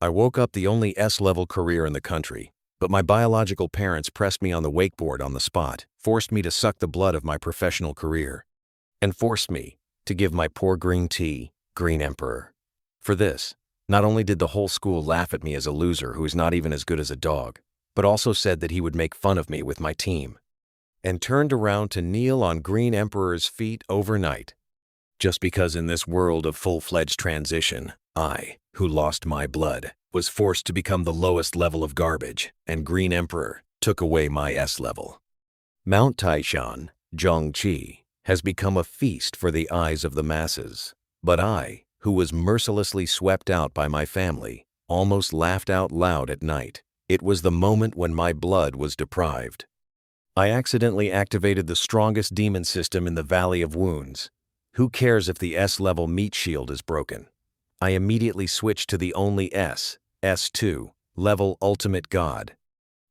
I woke up the only S-level career in the country, but my biological parents pressed me on the wakeboard on the spot, forced me to suck the blood of my professional career, and forced me to give my poor green tea, Green Emperor. For this, not only did the whole school laugh at me as a loser who is not even as good as a dog, but also said that he would make fun of me with my team, and turned around to kneel on Green Emperor's feet overnight. Just because in this world of full-fledged transition, I, who lost my blood, was forced to become the lowest level of garbage, and Green Emperor took away my S level. Mount Taishan, Zhongqi, has become a feast for the eyes of the masses, but I, who was mercilessly swept out by my family, almost laughed out loud at night. It was the moment when my blood was deprived. I accidentally activated the strongest demon system in the Valley of Wounds. Who cares if the S-level meat shield is broken? I immediately switched to the only SS2 level ultimate god.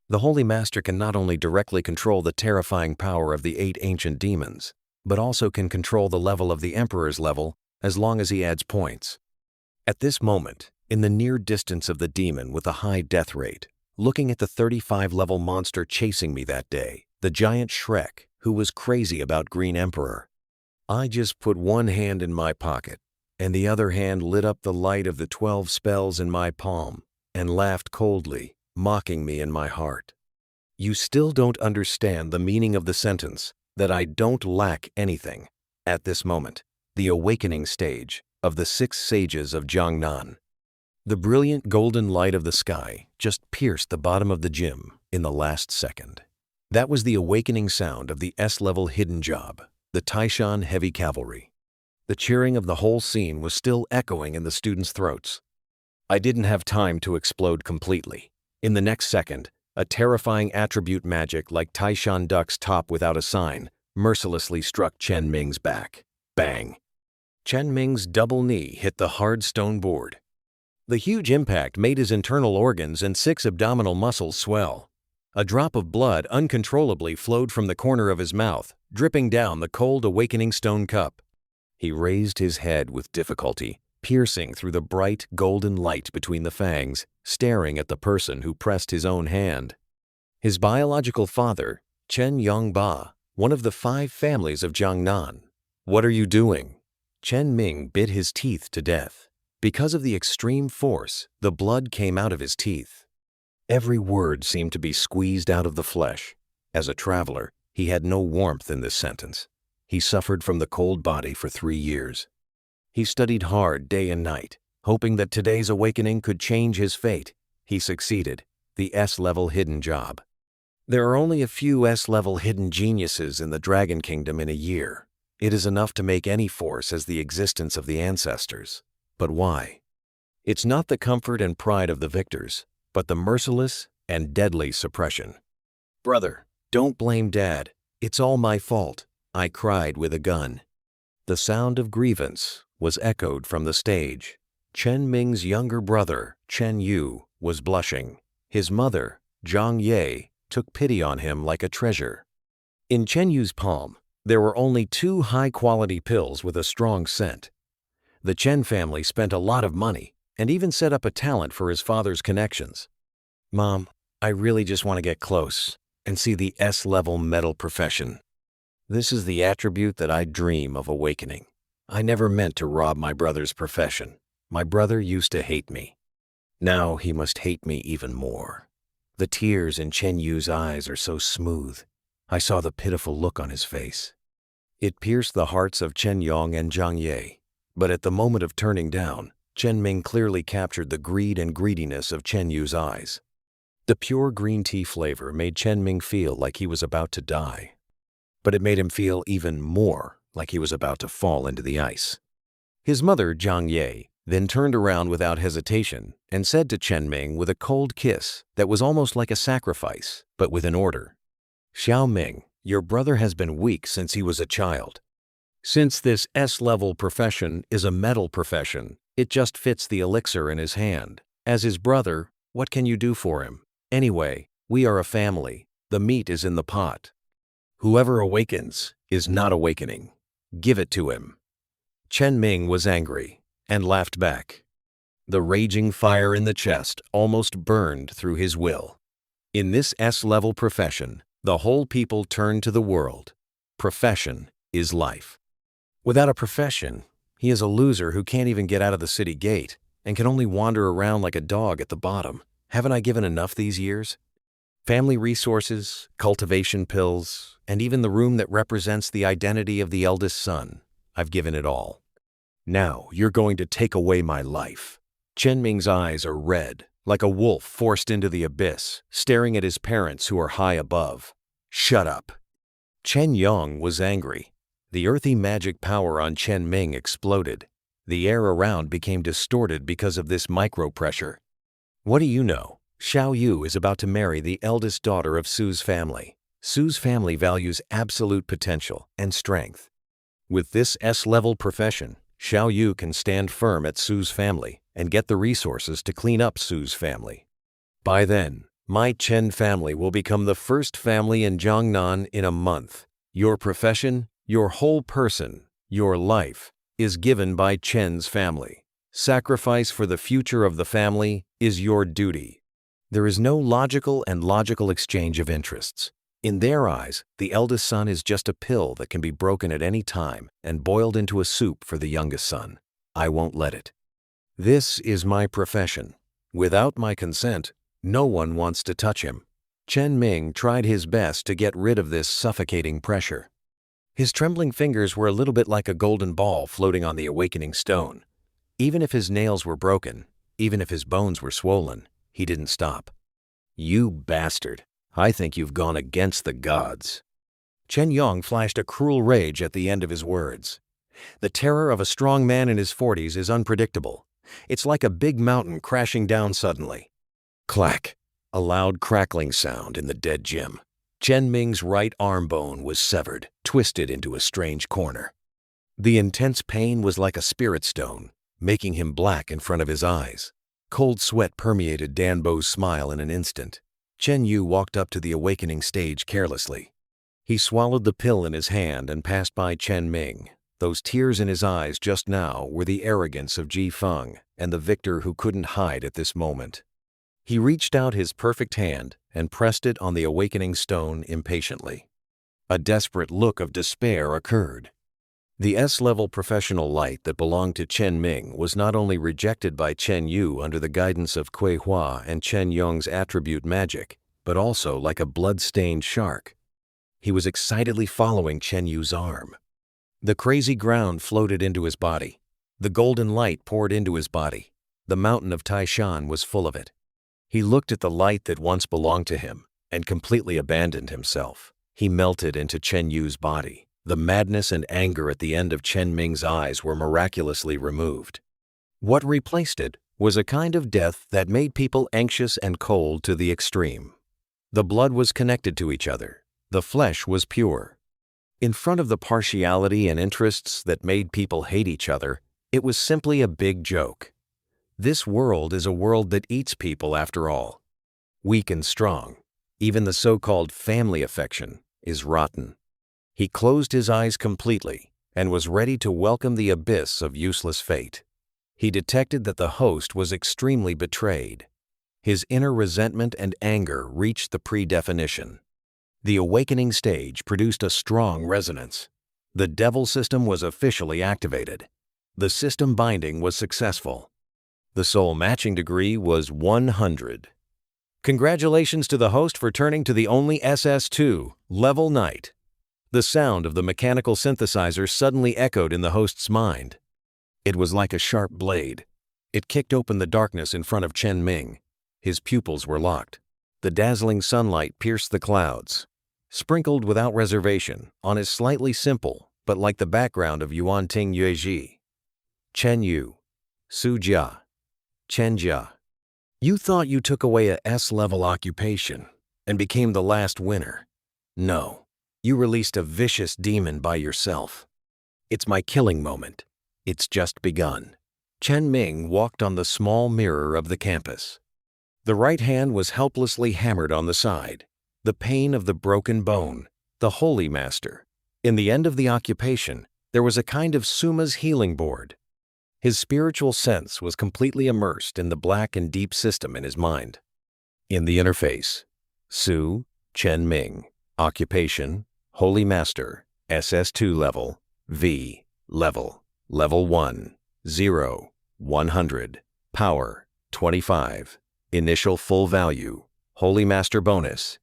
The Holy Master can not only directly control the terrifying power of the 8 ancient demons, but also can control the level of the Emperor's level as long as he adds points. At this moment, in the near distance of the demon with a high death rate, looking at the 35-level monster chasing me that day, the giant Shrek, who was crazy about Green Emperor, I just put one hand in my pocket, and the other hand lit up the light of the 12 spells in my palm, and laughed coldly, mocking me in my heart. You still don't understand the meaning of the sentence, that I don't lack anything. At this moment, the awakening stage of the 6 sages of Jiangnan. The brilliant golden light of the sky just pierced the bottom of the gym in the last second. That was the awakening sound of the S-level hidden job, the Taishan Heavy Cavalry. The cheering of the whole scene was still echoing in the students' throats. I didn't have time to explode completely. In the next second, a terrifying attribute magic like Taishan Duck's top without a sign mercilessly struck Chen Ming's back. Bang! Chen Ming's double knee hit the hard stone board. The huge impact made his internal organs and 6 abdominal muscles swell. A drop of blood uncontrollably flowed from the corner of his mouth, dripping down the cold awakening stone cup. He raised his head with difficulty, piercing through the bright golden light between the fangs, staring at the person who pressed his own hand. His biological father, Chen Yongba, one of the 5 families of Jiangnan. What are you doing? Chen Ming bit his teeth to death. Because of the extreme force, the blood came out of his teeth. Every word seemed to be squeezed out of the flesh. As a traveler, he had no warmth in this sentence. He suffered from the cold body for 3 years. He studied hard day and night, hoping that today's awakening could change his fate. He succeeded. The S-level hidden job. There are only a few S-level hidden geniuses in the Dragon Kingdom in a year. It is enough to make any force as the existence of the ancestors. But why? It's not the comfort and pride of the victors, but the merciless and deadly suppression. Brother, don't blame Dad. It's all my fault, I cried with a gun. The sound of grievance was echoed from the stage. Chen Ming's younger brother, Chen Yu, was blushing. His mother, Zhang Ye, took pity on him like a treasure. In Chen Yu's palm, there were only 2 high-quality pills with a strong scent. The Chen family spent a lot of money and even set up a talent for his father's connections. Mom, I really just want to get close and see the S-level metal profession. This is the attribute that I dream of awakening. I never meant to rob my brother's profession. My brother used to hate me. Now he must hate me even more. The tears in Chen Yu's eyes are so smooth. I saw the pitiful look on his face. It pierced the hearts of Chen Yong and Zhang Ye. But at the moment of turning down, Chen Ming clearly captured the greed and greediness of Chen Yu's eyes. The pure green tea flavor made Chen Ming feel like he was about to die. But it made him feel even more like he was about to fall into the ice. His mother, Zhang Ye, then turned around without hesitation and said to Chen Ming with a cold kiss that was almost like a sacrifice, but with an order. Xiao Ming, your brother has been weak since he was a child. Since this S-level profession is a metal profession, it just fits the elixir in his hand. As his brother, what can you do for him? Anyway, we are a family. The meat is in the pot. Whoever awakens is not awakening. Give it to him. Chen Ming was angry and laughed back. The raging fire in the chest almost burned through his will. In this S-level profession, the whole people turn to the world. Profession is life. Without a profession, he is a loser who can't even get out of the city gate and can only wander around like a dog at the bottom. Haven't I given enough these years? Family resources, cultivation pills, and even the room that represents the identity of the eldest son. I've given it all. Now you're going to take away my life. Chen Ming's eyes are red, like a wolf forced into the abyss, staring at his parents who are high above. Shut up. Chen Yong was angry. The earthy magic power on Chen Ming exploded. The air around became distorted because of this micro-pressure. What do you know? Xiao Yu is about to marry the eldest daughter of Su's family. Su's family values absolute potential and strength. With this S-level profession, Xiao Yu can stand firm at Su's family and get the resources to clean up Su's family. By then, my Chen family will become the first family in Jiangnan in a month. Your profession, your whole person, your life, is given by Chen's family. Sacrifice for the future of the family is your duty. There is no logical exchange of interests. In their eyes, the eldest son is just a pill that can be broken at any time and boiled into a soup for the youngest son. I won't let it. This is my profession. Without my consent, no one wants to touch him. Chen Ming tried his best to get rid of this suffocating pressure. His trembling fingers were a little bit like a golden ball floating on the awakening stone. Even if his nails were broken, even if his bones were swollen, he didn't stop. You bastard. I think you've gone against the gods. Chen Yong flashed a cruel rage at the end of his words. The terror of a strong man in his 40s is unpredictable. It's like a big mountain crashing down suddenly. Clack! A loud crackling sound in the dead gym. Chen Ming's right arm bone was severed, twisted into a strange corner. The intense pain was like a spirit stone, making him black in front of his eyes. Cold sweat permeated Dan Bo's smile in an instant. Chen Yu walked up to the awakening stage carelessly. He swallowed the pill in his hand and passed by Chen Ming. Those tears in his eyes just now were the arrogance of Ji Feng and the victor who couldn't hide at this moment. He reached out his perfect hand and pressed it on the awakening stone impatiently. A desperate look of despair occurred. The S-level professional light that belonged to Chen Ming was not only rejected by Chen Yu under the guidance of Kui Hua and Chen Yong's attribute magic, but also like a blood-stained shark. He was excitedly following Chen Yu's arm. The crazy ground floated into his body. The golden light poured into his body. The mountain of Taishan was full of it. He looked at the light that once belonged to him and completely abandoned himself. He melted into Chen Yu's body. The madness and anger at the end of Chen Ming's eyes were miraculously removed. What replaced it was a kind of death that made people anxious and cold to the extreme. The blood was connected to each other. The flesh was pure. In front of the partiality and interests that made people hate each other, it was simply a big joke. This world is a world that eats people after all. Weak and strong, even the so-called family affection, is rotten. He closed his eyes completely and was ready to welcome the abyss of useless fate. He detected that the host was extremely betrayed. His inner resentment and anger reached the predefinition. The awakening stage produced a strong resonance. The devil system was officially activated. The system binding was successful. The soul matching degree was 100. Congratulations to the host for turning to the only SS2 level knight. The sound of the mechanical synthesizer suddenly echoed in the host's mind. It was like a sharp blade. It kicked open the darkness in front of Chen Ming. His pupils were locked. The dazzling sunlight pierced the clouds. Sprinkled without reservation on his slightly simple, but like the background of Yuan Ting Yueji. Chen Yu. Su Jia. Chen Jia. You thought you took away a S-level occupation and became the last winner. No. You released a vicious demon by yourself. It's my killing moment. It's just begun. Chen Ming walked on the small mirror of the campus. The right hand was helplessly hammered on the side. The pain of the broken bone. The Holy Master. In the end of the occupation, there was a kind of Suma's healing board. His spiritual sense was completely immersed in the black and deep system in his mind. In the interface, Su, Chen Ming, occupation, Holy Master, SS2 level, V, level 1, 0, 100, power, 25, initial full value, Holy Master bonus,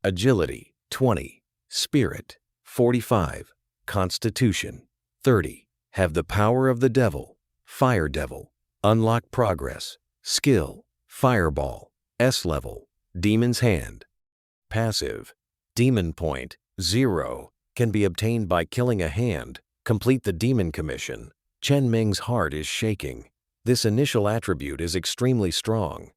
agility, 20, spirit, 45, constitution, 30, have the power of the devil, fire devil, unlock progress, skill, fireball, S level, demon's hand. Passive, demon point, 0, can be obtained by killing a hand, complete the demon commission. Chen Ming's heart is shaking. This initial attribute is extremely strong.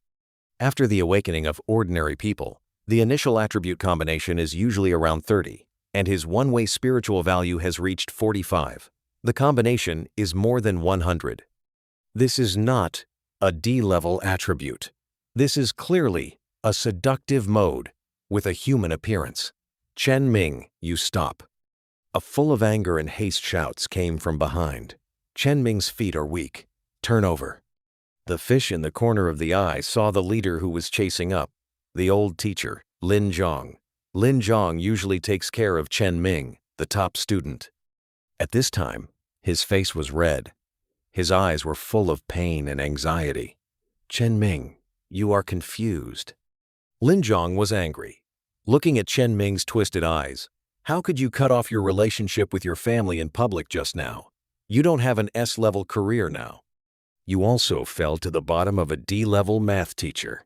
After the awakening of ordinary people, the initial attribute combination is usually around 30, and his one-way spiritual value has reached 45. The combination is more than 100. This is not a D-level attribute. This is clearly a seductive mode with a human appearance. Chen Ming, you stop. A full of anger and haste shouts came from behind. Chen Ming's feet are weak. Turn over. The fish in the corner of the eye saw the leader who was chasing up, the old teacher, Lin Zhong. Lin Zhong usually takes care of Chen Ming, the top student. At this time, his face was red. His eyes were full of pain and anxiety. Chen Ming, you are confused. Lin Zhong was angry. Looking at Chen Ming's twisted eyes, how could you cut off your relationship with your family in public just now? You don't have an S-level career now. You also fell to the bottom of a D-level math teacher.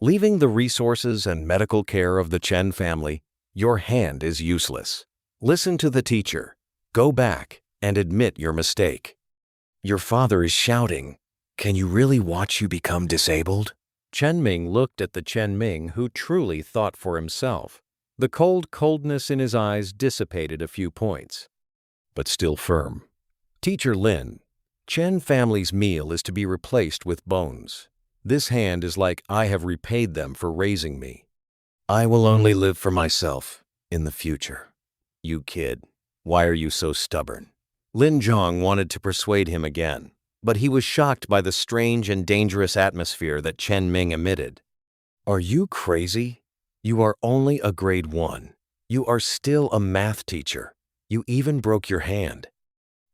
Leaving the resources and medical care of the Chen family, your hand is useless. Listen to the teacher. Go back and admit your mistake. Your father is shouting. Can you really watch you become disabled? Chen Ming looked at the Chen Ming who truly thought for himself. The coldness in his eyes dissipated a few points, but still firm. Teacher Lin, Chen family's meal is to be replaced with bones. This hand is like I have repaid them for raising me. I will only live for myself in the future. You kid, why are you so stubborn? Lin Zhong wanted to persuade him again, but he was shocked by the strange and dangerous atmosphere that Chen Ming emitted. Are you crazy? You are only a grade 1. You are still a math teacher. You even broke your hand.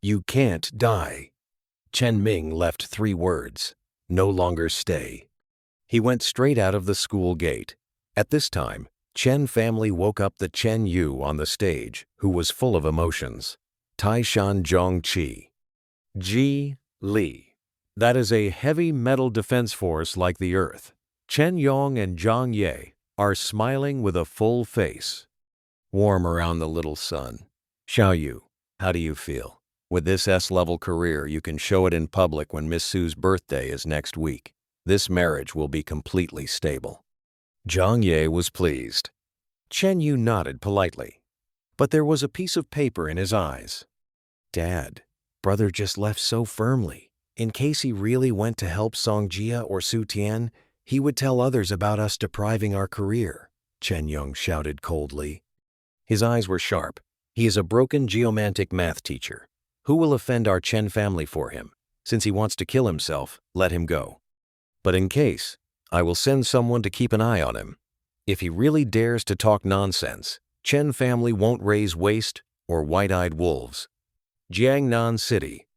You can't die. Chen Ming left 3 words. No longer stay. He went straight out of the school gate. At this time, Chen family woke up the Chen Yu on the stage, who was full of emotions. Taishan Zhongqi. Ji Li. That is a heavy metal defense force like the Earth. Chen Yong and Zhang Ye are smiling with a full face. Warm around the little sun. Xiao Yu, how do you feel? With this S-level career, you can show it in public when Miss Su's birthday is next week. This marriage will be completely stable. Zhang Ye was pleased. Chen Yu nodded politely, but there was a piece of paper in his eyes. Dad, brother just left so firmly. In case he really went to help Song Jia or Su Tian, he would tell others about us depriving our career, Chen Yong shouted coldly. His eyes were sharp. He is a broken geomantic math teacher. Who will offend our Chen family for him? Since he wants to kill himself, let him go. But in case, I will send someone to keep an eye on him. If he really dares to talk nonsense, Chen family won't raise waste or white-eyed wolves. Jiangnan City.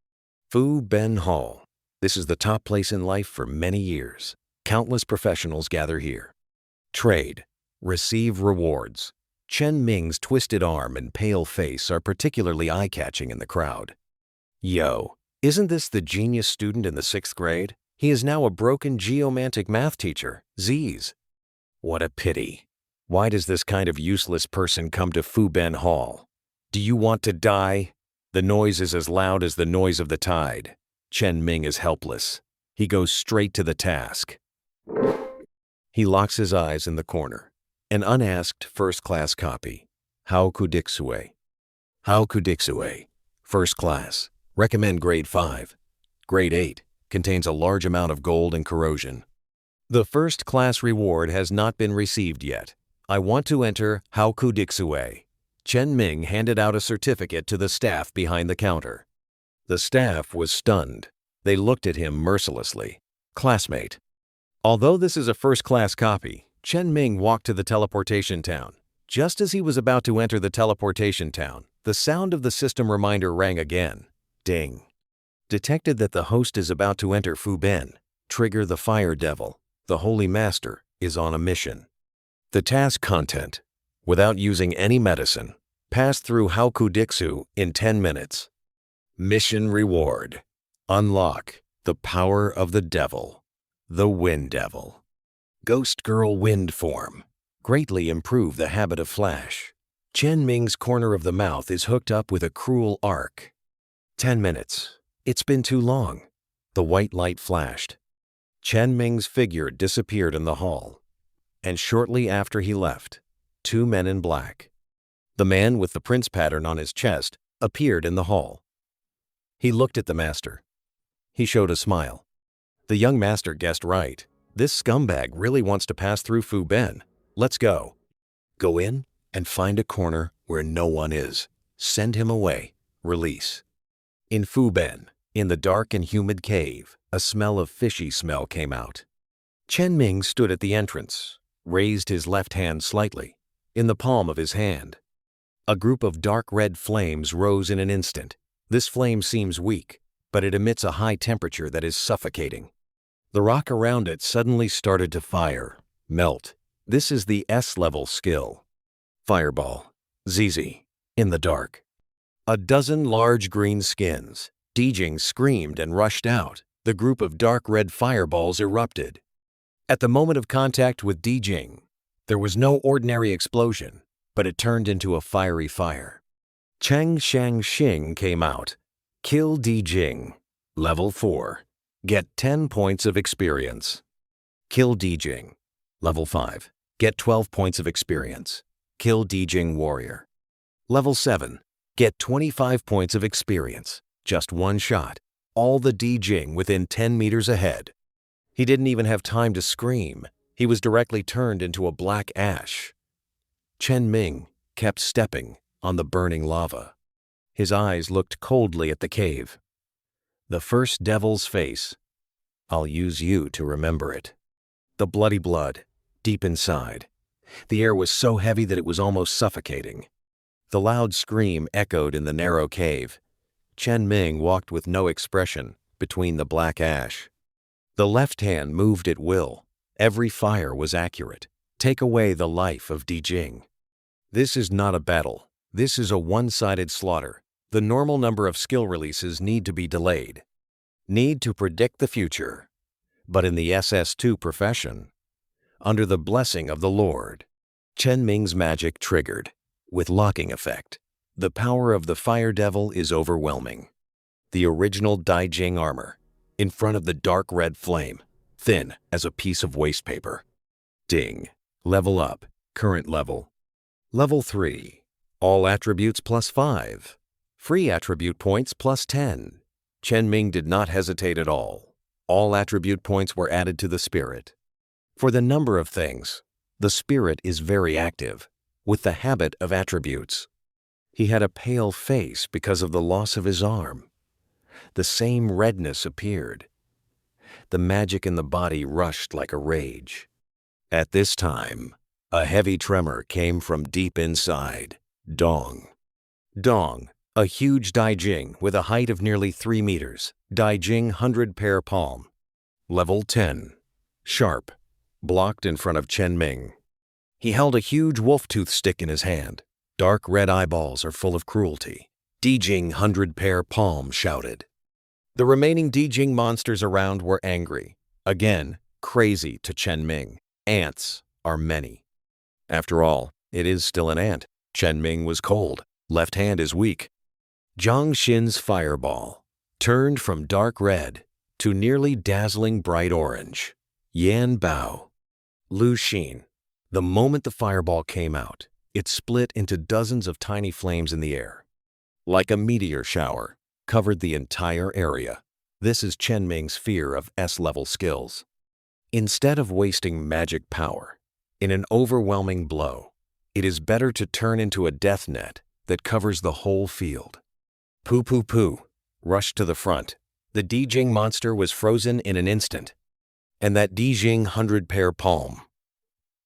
Fu Ben Hall. This is the top place in life for many years. Countless professionals gather here. Trade. Receive rewards. Chen Ming's twisted arm and pale face are particularly eye-catching in the crowd. Yo, isn't this the genius student in the 6th grade? He is now a broken geomantic math teacher, Z's. What a pity. Why does this kind of useless person come to Fu Ben Hall? Do you want to die? The noise is as loud as the noise of the tide. Chen Ming is helpless. He goes straight to the task. He locks his eyes in the corner. An unasked first-class copy. How Kudiksue. How Kudiksue. First class. Recommend grade 5. Grade 8. Contains a large amount of gold and corrosion. The first-class reward has not been received yet. I want to enter How Kudiksue. Chen Ming handed out a certificate to the staff behind the counter. The staff was stunned. They looked at him mercilessly. Classmate. Although this is a first-class copy, Chen Ming walked to the teleportation town. Just as he was about to enter the teleportation town, the sound of the system reminder rang again. Ding. Detected that the host is about to enter Fuben. Trigger the Fire Devil. The Holy Master is on a mission. The task content. Without using any medicine, pass through Haoku Dixu in 10 minutes. Mission reward. Unlock the power of the devil. The Wind Devil. Ghost Girl Wind form. Greatly improve the habit of flash. Chen Ming's corner of the mouth is hooked up with a cruel arc. 10 minutes. It's been too long. The white light flashed. Chen Ming's figure disappeared in the hall. And shortly after he left, 2 men in black. The man with the prince pattern on his chest appeared in the hall. He looked at the master. He showed a smile. The young master guessed right. This scumbag really wants to pass through Fuben. Let's go. Go in and find a corner where no one is. Send him away. Release. In Fuben, in the dark and humid cave, a smell of fishy smell came out. Chen Ming stood at the entrance, raised his left hand slightly, in the palm of his hand. A group of dark red flames rose in an instant. This flame seems weak, but it emits a high temperature that is suffocating. The rock around it suddenly started to fire, melt. This is the S-level skill. Fireball. ZZ. In the dark. A dozen large green skins. Dijing screamed and rushed out. The group of dark red fireballs erupted. At the moment of contact with Dijing, there was no ordinary explosion, but it turned into a fiery fire. Cheng Shang Xing came out. Kill Dijing. Level 4. Get 10 points of experience. Kill Dijing. Level 5. Get 12 points of experience. Kill Dijing Warrior. Level 7. Get 25 points of experience. Just one shot. All the Dijing within 10 meters ahead. He didn't even have time to scream. He was directly turned into a black ash. Chen Ming kept stepping on the burning lava. His eyes looked coldly at the cave. The first devil's face. I'll use you to remember it. The bloody blood, deep inside. The air was so heavy that it was almost suffocating. The loud scream echoed in the narrow cave. Chen Ming walked with no expression between the black ash. The left hand moved at will. Every fire was accurate. Take away the life of Dijing. This is not a battle. This is a one-sided slaughter. The normal number of skill releases need to be delayed. Need to predict the future. But in the SS2 profession, under the blessing of the Lord, Chen Ming's magic triggered, with locking effect. The power of the Fire Devil is overwhelming. The original Dijing armor, in front of the dark red flame, thin as a piece of waste paper. Ding. Level up. Current level. Level 3. All attributes plus 5. Free attribute points plus 10. Chen Ming did not hesitate at all. All attribute points were added to the spirit. For the number of things, the spirit is very active, with the habit of attributes. He had a pale face because of the loss of his arm. The same redness appeared. The magic in the body rushed like a rage. At this time, a heavy tremor came from deep inside. Dong. Dong, a huge Dijing with a height of nearly 3 meters. Dijing 100 pair palm. Level 10. Sharp. Blocked in front of Chen Ming. He held a huge wolf-tooth stick in his hand. Dark red eyeballs are full of cruelty. Dijing 100 pair palm shouted. The remaining Dijing monsters around were angry. Again, crazy to Chen Ming. Ants are many. After all, it is still an ant. Chen Ming was cold. Left hand is weak. Zhang Xin's fireball turned from dark red to nearly dazzling bright orange. Yan Bao. Lu Xin. The moment the fireball came out, it split into dozens of tiny flames in the air. Like a meteor shower, covered the entire area. This is Chen Ming's fear of S-level skills. Instead of wasting magic power in an overwhelming blow, it is better to turn into a death net that covers the whole field. Poo poo poo. Rush to the front. The Dijing monster was frozen in an instant, and that Dijing 100-pair palm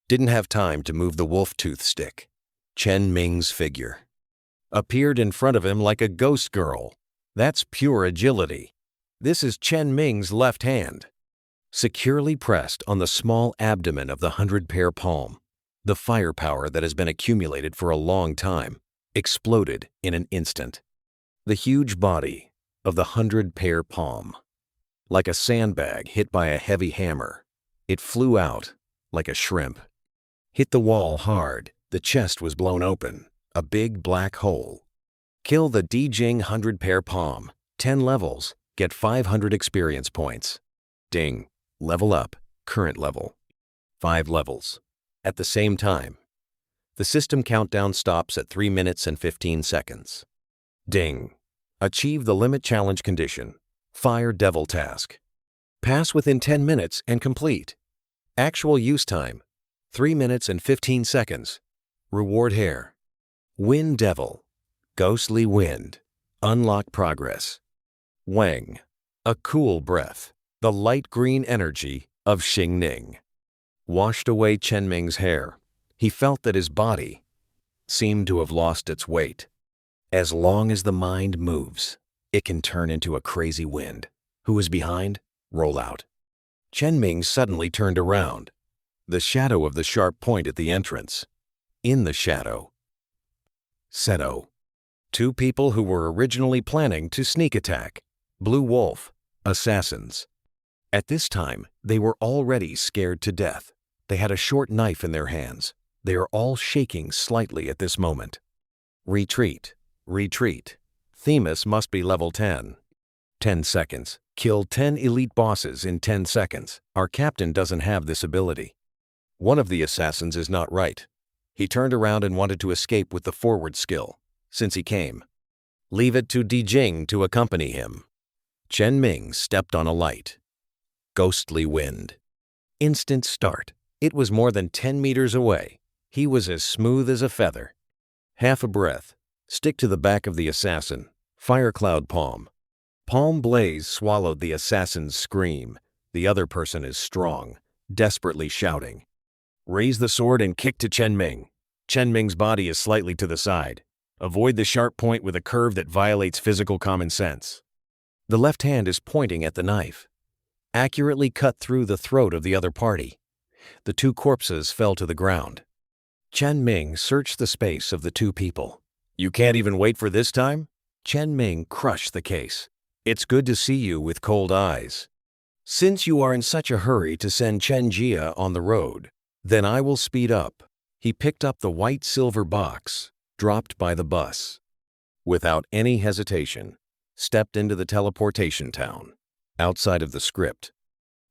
didn't have time to move the wolf tooth stick. Chen Ming's figure appeared in front of him like a ghost girl. That's pure agility. This is Chen Ming's left hand, securely pressed on the small abdomen of the 100-pair palm. The firepower that has been accumulated for a long time exploded in an instant. The huge body of the 100-pair palm, like a sandbag hit by a heavy hammer, it flew out like a shrimp. Hit the wall hard, the chest was blown open, a big black hole. Kill the Dijing 100-pair palm, 10 levels, get 500 experience points. Ding, level up, current level, 5 levels. At the same time, the system countdown stops at 3 minutes and 15 seconds. Ding, achieve the limit challenge condition, fire devil task. Pass within 10 minutes and complete. Actual use time, 3 minutes and 15 seconds. Reward hair. Wind devil, ghostly wind, unlock progress. Wang, a cool breath, the light green energy of Xingning, washed away Chen Ming's hair. He felt that his body seemed to have lost its weight. As long as the mind moves, it can turn into a crazy wind. Who is behind? Roll out. Chen Ming suddenly turned around. The shadow of the sharp point at the entrance. In the shadow, Seto. 2 people who were originally planning to sneak attack. Blue Wolf, assassins. At this time, they were already scared to death. They had a short knife in their hands. They are all shaking slightly at this moment. Retreat, retreat. Themis must be level 10. 10 seconds. Kill 10 elite bosses in 10 seconds. Our captain doesn't have this ability. One of the assassins is not right. He turned around and wanted to escape with the forward skill, since he came. Leave it to Dijing to accompany him. Chen Ming stepped on a light. Ghostly wind. Instant start. It was more than 10 meters away. He was as smooth as a feather. Half a breath. Stick to the back of the assassin. Fire cloud palm. Palm blaze swallowed the assassin's scream. The other person is strong, desperately shouting. Raise the sword and kick to Chen Ming. Chen Ming's body is slightly to the side. Avoid the sharp point with a curve that violates physical common sense. The left hand is pointing at the knife. Accurately cut through the throat of the other party. The 2 corpses fell to the ground. Chen Ming searched the space of the 2 people. You can't even wait for this time? Chen Ming crushed the case. It's good to see you with cold eyes. Since you are in such a hurry to send Chen Jia on the road, then I will speed up. He picked up the white silver box, dropped by the bus. Without any hesitation, stepped into the teleportation town, outside of the script.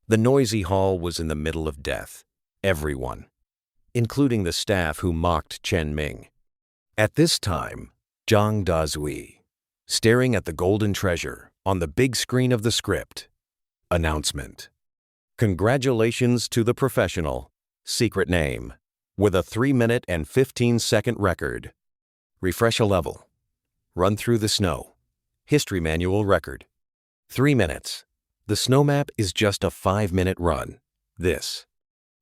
The noisy hall was in the middle of death. Everyone, including the staff who mocked Chen Ming. At this time, Zhang Dazui, staring at the golden treasure on the big screen of the script. Announcement. Congratulations to the professional, secret name, with a 3-minute and 15-second record. Refresh a level. Run through the snow. History manual record. 3 minutes. The snow map is just a 5-minute run. This.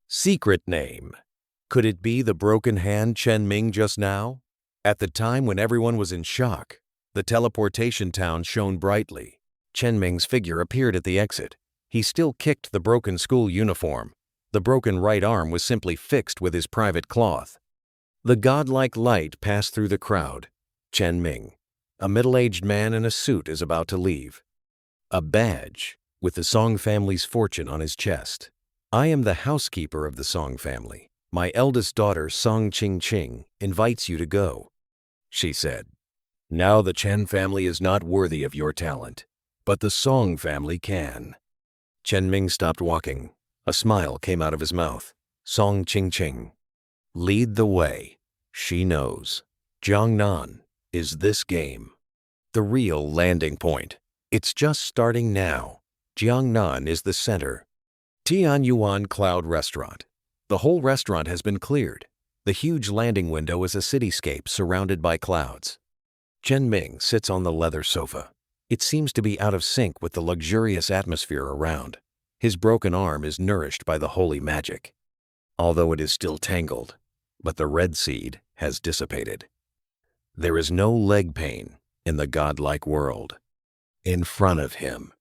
Secret name. Could it be the broken hand Chen Ming just now? At the time when everyone was in shock, the teleportation town shone brightly. Chen Ming's figure appeared at the exit. He still kicked the broken school uniform. The broken right arm was simply fixed with his private cloth. The godlike light passed through the crowd. Chen Ming, a middle-aged man in a suit, is about to leave. A badge with the Song family's fortune on his chest. I am the housekeeper of the Song family. My eldest daughter, Song Qingqing, invites you to go, she said. Now the Chen family is not worthy of your talent, but the Song family can. Chen Ming stopped walking. A smile came out of his mouth. Song Qingqing. Lead the way. She knows. Jiangnan is this game. The real landing point. It's just starting now. Jiangnan is the center. Tianyuan Cloud Restaurant. The whole restaurant has been cleared. The huge landing window is a cityscape surrounded by clouds. Chen Ming sits on the leather sofa. It seems to be out of sync with the luxurious atmosphere around. His broken arm is nourished by the holy magic, although it is still tangled, but the red seed has dissipated. There is no leg pain in the godlike world. In front of him,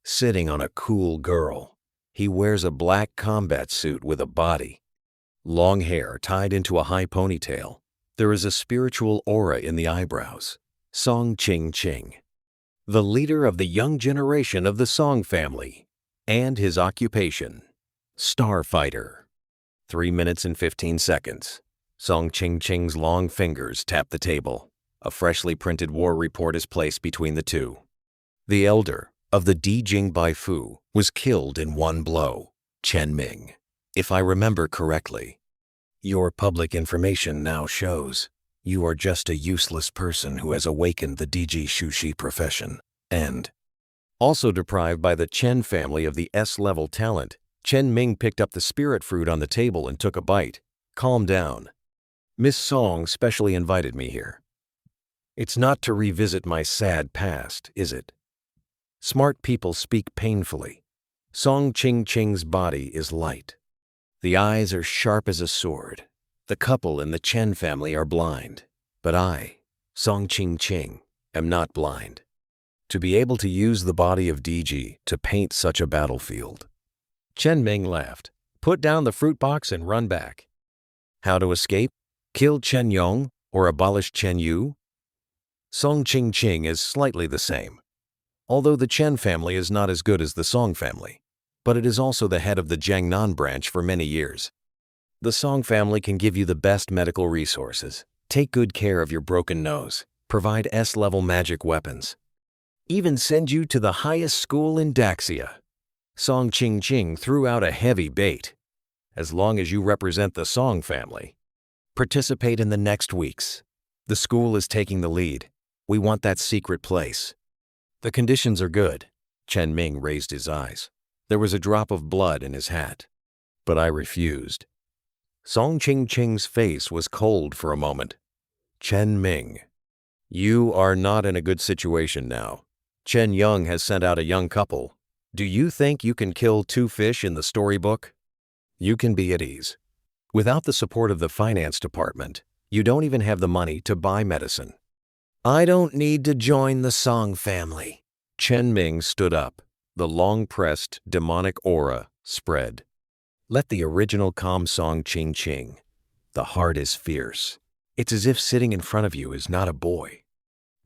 sitting on a cool girl, he wears a black combat suit with a body. Long hair tied into a high ponytail. There is a spiritual aura in the eyebrows. Song Ching Ching, the leader of the young generation of the Song family, and his occupation, Starfighter. 3 minutes and 15 seconds. Song Ching Ching's long fingers tap the table. A freshly printed war report is placed between the two. The elder of the Dijing Bai Fu was killed in one blow, Chen Ming. If I remember correctly, your public information now shows you are just a useless person who has awakened the DG Shushi profession, and also deprived by the Chen family of the S-level talent. Chen Ming picked up the spirit fruit on the table and took a bite. Calm down. Miss Song specially invited me here. It's not to revisit my sad past, is it? Smart people speak painfully. Song Ching Ching's body is light. The eyes are sharp as a sword. The couple in the Chen family are blind, but I, Song Ching Ching, am not blind. To be able to use the body of DG to paint such a battlefield. Chen Ming laughed. Put down the fruit box and run back. How to escape? Kill Chen Yong or abolish Chen Yu? Song Ching Ching is slightly the same. Although the Chen family is not as good as the Song family, but it is also the head of the Jiangnan branch for many years. The Song family can give you the best medical resources, take good care of your broken nose, provide S-level magic weapons, even send you to the highest school in Daxia. Song Ching Ching threw out a heavy bait. As long as you represent the Song family, participate in the next weeks. The school is taking the lead. We want that secret place. The conditions are good. Chen Ming raised his eyes. There was a drop of blood in his hat, but I refused. Song Ching Ching's face was cold for a moment. Chen Ming, you are not in a good situation now. Chen Yong has sent out a young couple. Do you think you can kill 2 fish in the storybook? You can be at ease. Without the support of the finance department, you don't even have the money to buy medicine. I don't need to join the Song family. Chen Ming stood up. The long-pressed, demonic aura spread. Let the original calm Song Ching Ching. The heart is fierce. It's as if sitting in front of you is not a boy,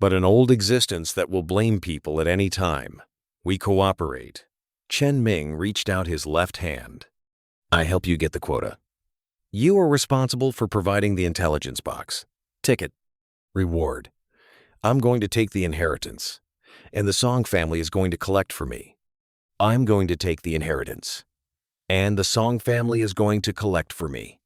but an old existence that will blame people at any time. We cooperate. Chen Ming reached out his left hand. I help you get the quota. You are responsible for providing the intelligence box. Ticket. Reward. I'm going to take the inheritance, and the Song family is going to collect for me. I'm going to take the inheritance, and the Song family is going to collect for me.